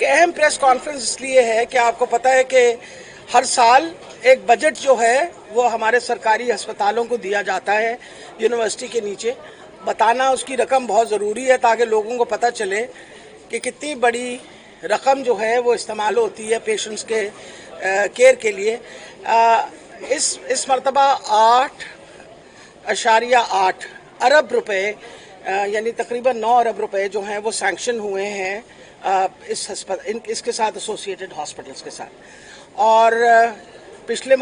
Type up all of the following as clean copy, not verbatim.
एक अहम press conference इसलिए है कि आपको पता है कि हर साल एक बजट जो है वो हमारे सरकारी अस्पतालों को दिया जाता है यूनिवर्सिटी के नीचे। बताना उसकी रकम बहुत ज़रूरी है ताकि लोगों को पता चले कि कितनी बड़ी रकम जो है वो इस्तेमाल होती है पेशेंट्स के केयर के लिए। इस मरतबा 8.8 अरब रुपए यानी तकरीबन 9 अरब रुपए जो हैं वो सैंक्शन हुए हैं इसके साथ एसोसिएटेड हॉस्पिटल्स के साथ। और पिछले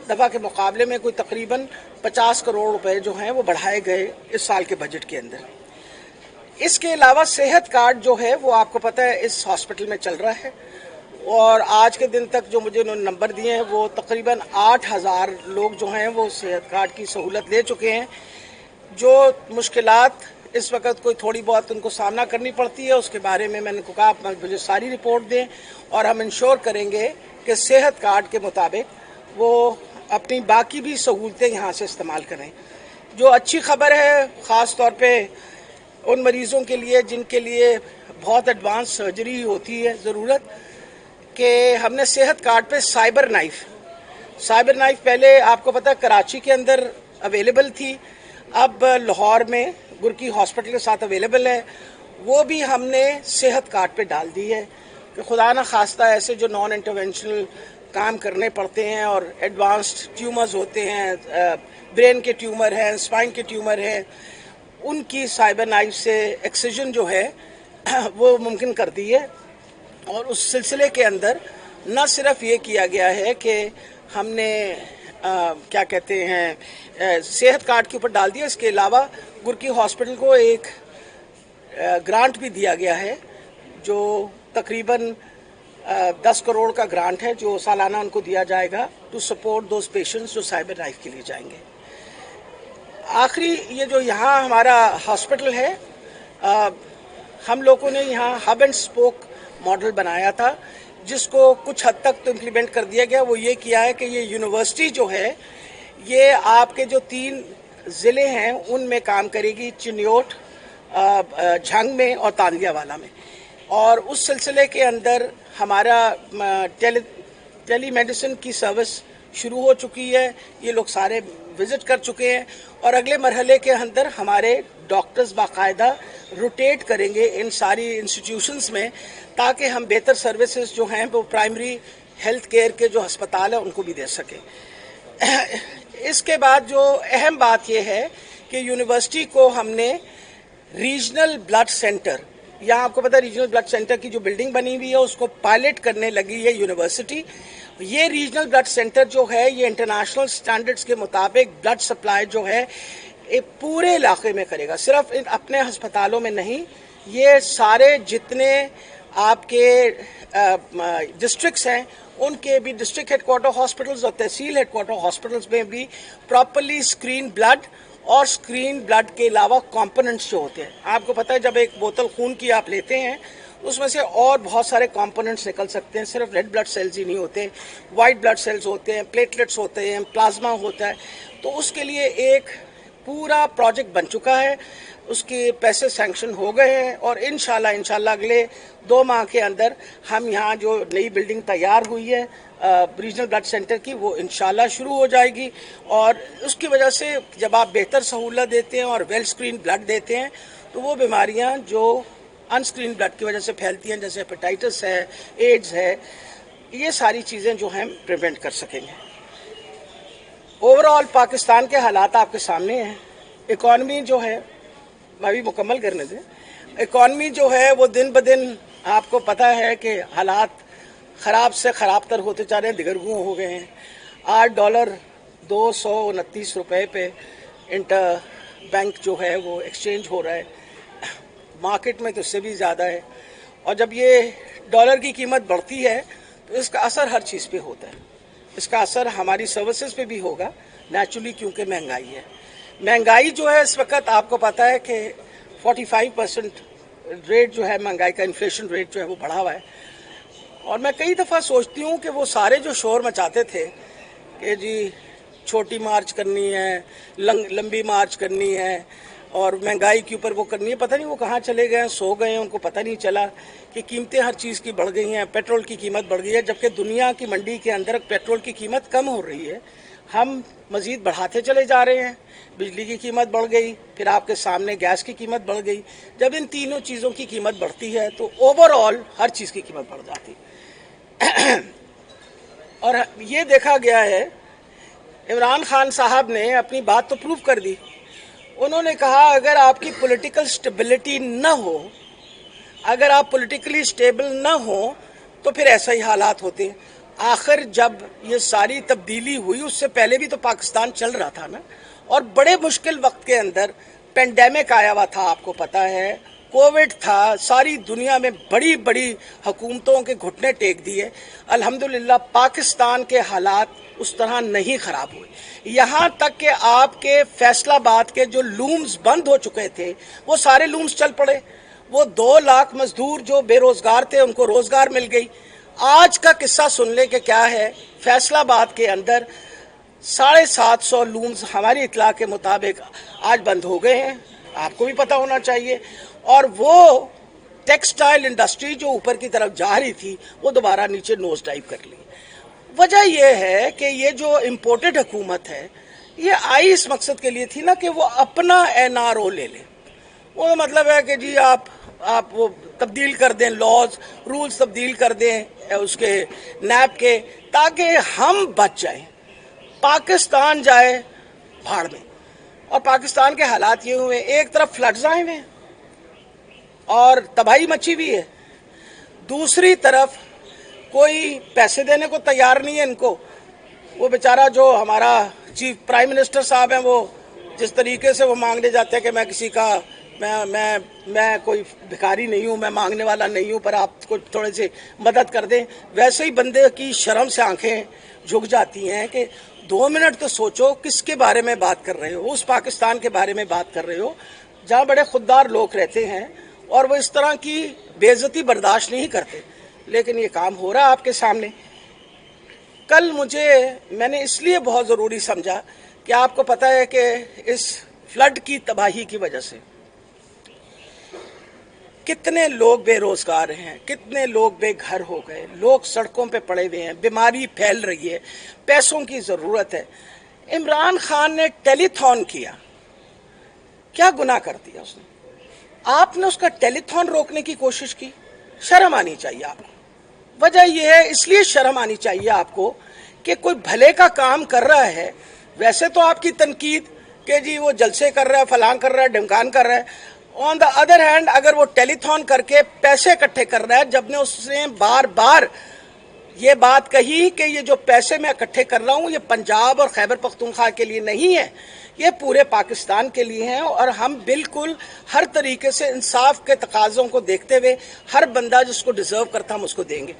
दफ़ा के मुकाबले में कोई तकरीबन 50 करोड़ रुपए जो हैं वो बढ़ाए गए इस साल के बजट के अंदर। इसके अलावा सेहत कार्ड जो है वो आपको पता है इस हॉस्पिटल में चल रहा है और आज के दिन तक जो मुझे उन्होंने नंबर दिए हैं वो तकरीबन 8000 लोग जो हैं वो सेहत कार्ड की सहूलत ले चुके हैं। जो मुश्किलात इस वक्त कोई थोड़ी बहुत उनको सामना करनी पड़ती है उसके बारे में मैंने कहा आप मुझे सारी रिपोर्ट दें और हम इंश्योर करेंगे कि सेहत कार्ड के मुताबिक वो अपनी बाकी भी सहूलतें यहाँ से इस्तेमाल करें। जो अच्छी खबर है ख़ास तौर पे उन मरीज़ों के लिए जिनके लिए बहुत एडवांस सर्जरी होती है ज़रूरत, कि हमने सेहत कार्ड पे साइबर नाइफ पहले आपको पता कराची के अंदर अवेलेबल थी, अब लाहौर में गुरकी हॉस्पिटल के साथ अवेलेबल है। वो भी हमने सेहत कार्ड पे डाल दी है कि खुदा न खास्ता ऐसे जो नॉन इंटरवेंशनल काम करने पड़ते हैं और एडवांस्ड ट्यूमर्स होते हैं, ब्रेन के ट्यूमर हैं, स्पाइन के ट्यूमर हैं, उनकी साइबर नाइफ से एक्सिजन जो है वो मुमकिन कर दी है। और उस सिलसिले के अंदर न सिर्फ ये किया गया है कि हमने क्या कहते हैं सेहत कार्ड के ऊपर डाल दिया, इसके अलावा गुरकी हॉस्पिटल को एक ग्रांट भी दिया गया है जो तकरीबन 10 करोड़ का ग्रांट है जो सालाना उनको दिया जाएगा टू सपोर्ट दोज पेशेंट्स जो साइबर नाइफ के लिए जाएंगे। आखिरी ये जो यहाँ हमारा हॉस्पिटल है हम लोगों ने यहाँ हब एंड स्पोक मॉडल बनाया था जिसको कुछ हद तक तो इम्प्लीमेंट कर दिया गया। वो ये किया है कि ये यूनिवर्सिटी जो है ये आपके जो 3 ज़िले हैं उनमें काम करेगी, चिन्योट, झंग में और तांदियावाला में। और उस सिलसिले के अंदर हमारा टेली मेडिसिन की सर्विस शुरू हो चुकी है, ये लोग सारे विज़िट कर चुके हैं और अगले मरहले के अंदर हमारे डॉक्टर्स बाकायदा रोटेट करेंगे इन सारी इंस्टीट्यूशंस में ताकि हम बेहतर सर्विसेज जो हैं वो प्राइमरी हेल्थ केयर के जो अस्पताल हैं उनको भी दे सकें। इसके बाद जो अहम बात यह है कि यूनिवर्सिटी को हमने रीजनल ब्लड सेंटर, यहाँ आपको पता है रीजनल ब्लड सेंटर की जो बिल्डिंग बनी हुई है उसको पायलट करने लगी है यूनिवर्सिटी। ये रीजनल ब्लड सेंटर जो है ये इंटरनेशनल स्टैंडर्ड्स के मुताबिक ब्लड सप्लाई जो है ये पूरे इलाके में करेगा, सिर्फ अपने अस्पतालों में नहीं, ये सारे जितने आपके डिस्ट्रिक्ट्स हैं उनके भी डिस्ट्रिक्ट हेडक्वार्टर हॉस्पिटल्स और तहसील हेडक्वार्टर हॉस्पिटल्स में भी प्रॉपर्ली स्क्रीन ब्लड और स्क्रीन ब्लड के अलावा कंपोनेंट्स जो होते हैं, आपको पता है जब एक बोतल खून की आप लेते हैं उसमें से और बहुत सारे कंपोनेंट्स निकल सकते हैं, सिर्फ रेड ब्लड सेल्स ही नहीं होते, वाइट ब्लड सेल्स होते हैं, प्लेटलेट्स होते हैं, प्लाज्मा होता है। तो उसके लिए एक पूरा प्रोजेक्ट बन चुका है, उसके पैसे सैंक्शन हो गए हैं और इंशाल्लाह अगले 2 माह के अंदर हम यहाँ जो नई बिल्डिंग तैयार हुई है रीजनल ब्लड सेंटर की वो इंशाल्लाह शुरू हो जाएगी। और उसकी वजह से जब आप बेहतर सहूलत देते हैं और वेल स्क्रीन ब्लड देते हैं तो वो बीमारियाँ जो अनस्क्रीन ब्लड की वजह से फैलती हैं जैसे हेपेटाइटिस है, एड्स है, ये सारी चीज़ें जो हैं प्रिवेंट कर सकेंगे। ओवरऑल पाकिस्तान के हालात आपके सामने हैं। इकॉनमी जो है अभी मुकम्मल करने दें, इकॉनमी जो है वो दिन ब दिन आपको पता है कि हालात ख़राब से ख़राब तर होते जा रहे हैं, दिगरगुं हो गए हैं। $8 229 रुपये पे इंटर बैंक जो है वो एक्सचेंज हो रहा है, मार्केट में तो इससे भी ज़्यादा है। और जब ये डॉलर की कीमत बढ़ती है तो इसका असर हर चीज़ पे होता है, इसका असर हमारी सर्विसेज पे भी होगा नेचुरली, क्योंकि महंगाई है। महंगाई जो है इस वक्त आपको पता है कि 45% रेट जो है महंगाई का, इन्फ्लेशन रेट जो है वो बढ़ा हुआ है। और मैं कई दफ़ा सोचती हूँ कि वो सारे जो शोर मचाते थे कि जी छोटी मार्च करनी है, लंबी मार्च करनी है اور مہنگائی کے اوپر وہ کرنی ہے. پتہ نہیں وہ کہاں چلے گئے ہیں, سو گئے ہیں, ان کو پتہ نہیں چلا کہ قیمتیں ہر چیز کی بڑھ گئی ہیں. پیٹرول کی قیمت بڑھ گئی ہے, جبکہ دنیا کی منڈی کے اندر پیٹرول کی قیمت کم ہو رہی ہے. ہم مزید بڑھاتے چلے جا رہے ہیں. بجلی کی قیمت بڑھ گئی, پھر آپ کے سامنے گیس کی قیمت بڑھ گئی. جب ان تینوں چیزوں کی قیمت بڑھتی ہے تو اوور آل ہر چیز کی قیمت بڑھ جاتی. اور یہ دیکھا گیا ہے, عمران خان صاحب نے اپنی بات تو پروف کر دی. انہوں نے کہا اگر آپ کی پولیٹیکل سٹیبلٹی نہ ہو, اگر آپ پولیٹیکلی سٹیبل نہ ہو تو پھر ایسا ہی حالات ہوتے ہیں. آخر جب یہ ساری تبدیلی ہوئی, اس سے پہلے بھی تو پاکستان چل رہا تھا نا, اور بڑے مشکل وقت کے اندر پینڈیمک آیا ہوا تھا, آپ کو پتا ہے, کووڈ تھا, ساری دنیا میں بڑی بڑی حکومتوں کے گھٹنے ٹیک دیے. الحمدللہ پاکستان کے حالات اس طرح نہیں خراب ہوئے. یہاں تک کہ آپ کے فیصل آباد کے جو لومز بند ہو چکے تھے وہ سارے لومز چل پڑے. وہ 2 لاکھ مزدور جو بے روزگار تھے ان کو روزگار مل گئی. آج کا قصہ سن لے کہ کیا ہے. فیصل آباد کے اندر 750 لومز ہماری اطلاع کے مطابق آج بند ہو گئے ہیں, آپ کو بھی پتہ ہونا چاہیے. اور وہ ٹیکسٹائل انڈسٹری جو اوپر کی طرف جا رہی تھی وہ دوبارہ نیچے نوز ڈائیو کر لی. وجہ یہ ہے کہ یہ جو امپورٹڈ حکومت ہے یہ آئی اس مقصد کے لیے تھی نا کہ وہ اپنا NRO لے لے. وہ مطلب ہے کہ جی آپ وہ تبدیل کر دیں, لاز رولز تبدیل کر دیں اس کے نیب کے, تاکہ ہم بچ جائیں, پاکستان جائے بھاڑ میں. اور پاکستان کے حالات یہ ہوئے, ایک طرف فلڈز آئے ہوئے ہیں اور تباہی مچی ہوئی ہے, دوسری طرف کوئی پیسے دینے کو تیار نہیں ہے ان کو. وہ بیچارہ جو ہمارا چیف پرائم منسٹر صاحب ہیں, وہ جس طریقے سے وہ مانگنے جاتے ہیں کہ میں کسی کا میں کوئی بھکاری نہیں ہوں, میں مانگنے والا نہیں ہوں, پر آپ کو تھوڑے سے مدد کر دیں, ویسے ہی بندے کی شرم سے آنکھیں جھک جاتی ہیں کہ 2 منٹ تو سوچو کس کے بارے میں بات کر رہے ہو. اس پاکستان کے بارے میں بات کر رہے ہو جہاں بڑے خوددار لوگ رہتے ہیں اور وہ اس طرح کی بے عزتی برداشت نہیں کرتے. لیکن یہ کام ہو رہا آپ کے سامنے. کل میں نے اس لیے بہت ضروری سمجھا کہ آپ کو پتہ ہے کہ اس فلڈ کی تباہی کی وجہ سے کتنے لوگ بے روزگار ہیں, کتنے لوگ بے گھر ہو گئے, لوگ سڑکوں پہ پڑے ہوئے ہیں, بیماری پھیل رہی ہے, پیسوں کی ضرورت ہے. عمران خان نے ٹیلی تھون کیا, کیا گناہ کر دیا اس نے؟ آپ نے اس کا ٹیلی تھون روکنے کی کوشش کی. شرم آنی چاہیے آپ کو. وجہ یہ ہے, اس لیے شرم آنی چاہیے آپ کو کہ کوئی بھلے کا کام کر رہا ہے. ویسے تو آپ کی تنقید کہ جی وہ جلسے کر رہا ہے, فلاں کر رہا ہے, ڈمکان کر رہا ہے. آن دا ادر ہینڈ اگر وہ ٹیلی تھون کر کے پیسے اکٹھے کر رہا ہے, جب نے اس نے بار بار یہ بات کہی کہ یہ جو پیسے میں اکٹھے کر رہا ہوں یہ پنجاب اور خیبر پختونخوا کے لیے نہیں ہے, یہ پورے پاکستان کے لیے ہیں, اور ہم بالکل ہر طریقے سے انصاف کے تقاضوں کو دیکھتے ہوئے ہر بندہ جس کو ڈیزرو کرتا ہم اس کو دیں گے.